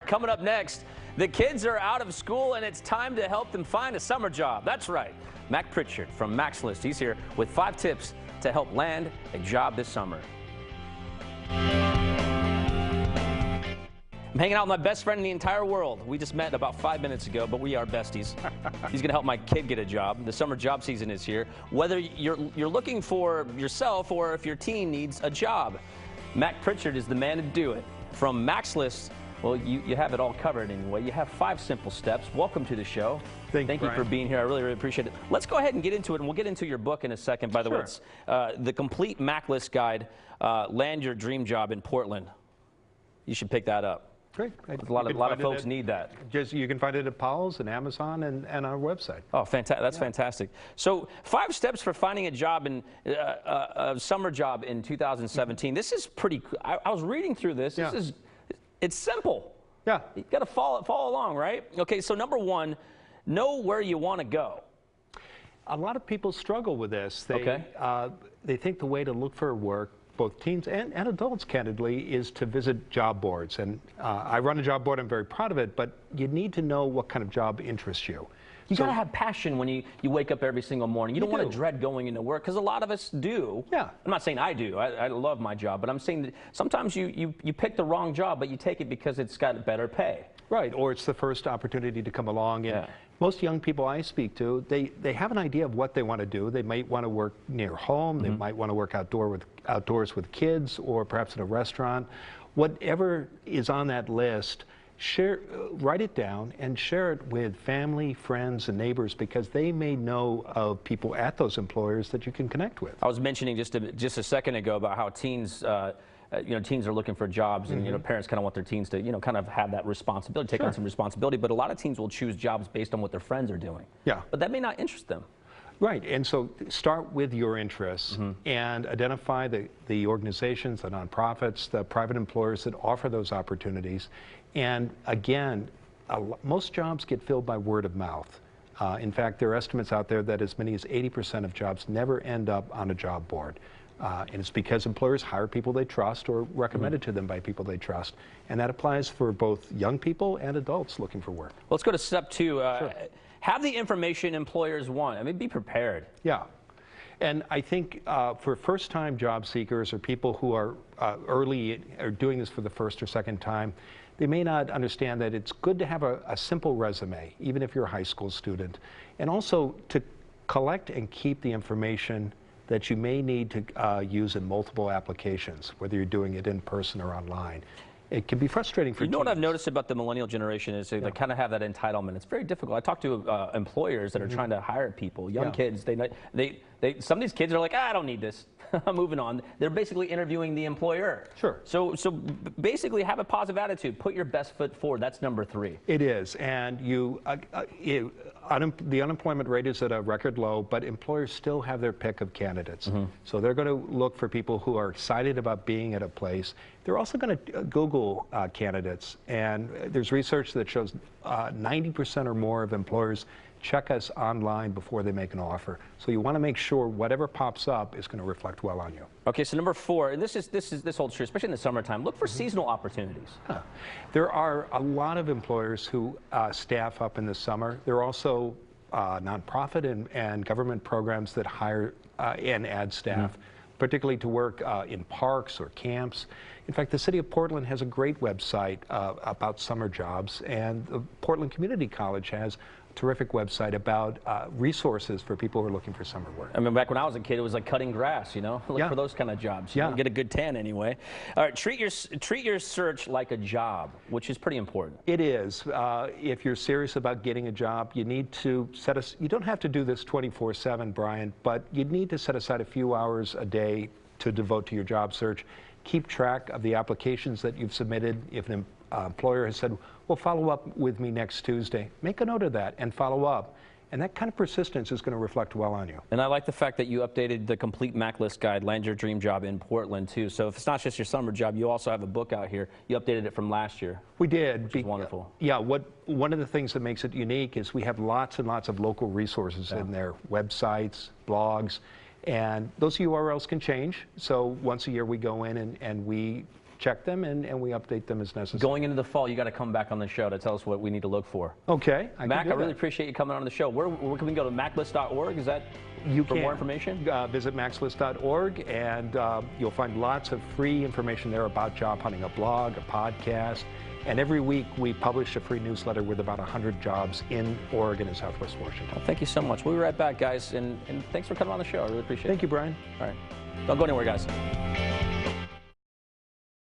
Coming up next, the kids are out of school and it's time to help them find a summer job. That's right. Mac Prichard from Mac's List. He's here with 5 tips to help land a job this summer. I'm hanging out with my best friend in the entire world. We just met about 5 minutes ago, but we are besties. He's going to help my kid get a job. The summer job season is here. Whether you're looking for yourself or if your teen needs a job, Mac Prichard is the man to do it. From Mac's List, well, you have it all covered anyway. You have 5 simple steps. Welcome to the show. Thank you for being here. I really, really appreciate it. Let's go ahead and get into it, and we'll get into your book in a second. By the way, it's the complete Mac List guide, Land Your Dream Job in Portland. You should pick that up. Great. A lot of folks need that. You can find it at Powell's and Amazon and our website. Oh, fantastic! That's fantastic. So, 5 steps for finding a job in a summer job in 2017. This is pretty. I was reading through this. It's simple. Yeah. You got to follow along, right? Okay. So, number 1, know where you want to go. A lot of people struggle with this. They think the way to look for work, both teens and adults, candidly, is to visit job boards. And I run a job board. I'm very proud of it. But you need to know what kind of job interests you. You got to have passion when you wake up every single morning. You don't want to dread going into work, because a lot of us do. Yeah. I'm not saying I do. I love my job. But I'm saying that sometimes you pick the wrong job, but you take it because it's got better pay. Right. Or it's the first opportunity to come along. And most young people I speak to, they have an idea of what they want to do. They might want to work near home. They might want to work outdoors with kids, or perhaps in a restaurant. Whatever is on that list, write it down and share it with family, friends, and neighbors, because they may know of people at those employers that you can connect with. I was mentioning just a second ago about how teens, teens are looking for jobs, and parents kind of want their teens to, kind of have that responsibility, take on some responsibility. But a lot of teens will choose jobs based on what their friends are doing. Yeah. But that may not interest them. Right, and so start with your interests and identify the organizations, the nonprofits, the private employers that offer those opportunities. And again, most jobs get filled by word of mouth. In fact, there are estimates out there that as many as 80% of jobs never end up on a job board. And it's because employers hire people they trust, or recommended to them by people they trust. And that applies for both young people and adults looking for work. Let's go to step 2. Have the information employers want. I mean, be prepared. Yeah. And I think for first-time job seekers, or people who are doing this for the first or second time, they may not understand that it's good to have a simple resume, even if you're a high school student, and also to collect and keep the information that you may need to use in multiple applications, whether you're doing it in person or online. It can be frustrating for teens. What I've noticed about the millennial generation is they kind of have that entitlement. It's very difficult. I talk to employers that are trying to hire people, young kids. Some of these kids are like, I don't need this. I'm moving on. They're basically interviewing the employer. Sure. So basically have a positive attitude. Put your best foot forward. That's number 3. It is. And the unemployment rate is at a record low, but employers still have their pick of candidates. So they're going to look for people who are excited about being at a place. They're also going to Google candidates. And there's research that shows 90% or more of employers check us online before they make an offer. So you want to make sure whatever pops up is going to reflect well on you. Okay, so number 4, and this holds true, especially in the summertime. Look for seasonal opportunities. There are a lot of employers who staff up in the summer. There are also nonprofit and government programs that hire and add staff, particularly to work in parks or camps. In fact, the city of Portland has a great website about summer jobs, and the Portland Community College has terrific website about resources for people who are looking for summer work. I mean, back when I was a kid, it was like cutting grass, Look for those kind of jobs. You get a good tan anyway. All right, treat your search like a job, which is pretty important. It is. If you're serious about getting a job, you need to you don't have to do this 24/7, Brian, but you need to set aside a few hours a day to devote to your job search. Keep track of the applications that you've submitted. If an employer has said, well, follow up with me next Tuesday, make a note of that and follow up. And that kind of persistence is going to reflect well on you. And I like the fact that you updated the complete Mac List guide, Land Your Dream Job in Portland, too. So if it's not just your summer job, you also have a book out here. You updated it from last year. We did. Which is wonderful. Yeah, one of the things that makes it unique is we have lots and lots of local resources in there, websites, blogs, and those URLs can change. So once a year we go in and we check them, and we update them as necessary. Going into the fall, you got to come back on the show to tell us what we need to look for. Okay. Mac, I really appreciate you coming on the show. Where can we go to? Maclist.org? Is that for more information? Visit maxlist.org, and you'll find lots of free information there about job hunting, a blog, a podcast, and every week we publish a free newsletter with about 100 jobs in Oregon and Southwest Washington. Well, thank you so much. We'll be right back, guys, and thanks for coming on the show. I really appreciate it. Thank you, Brian. All right. Don't go anywhere, guys.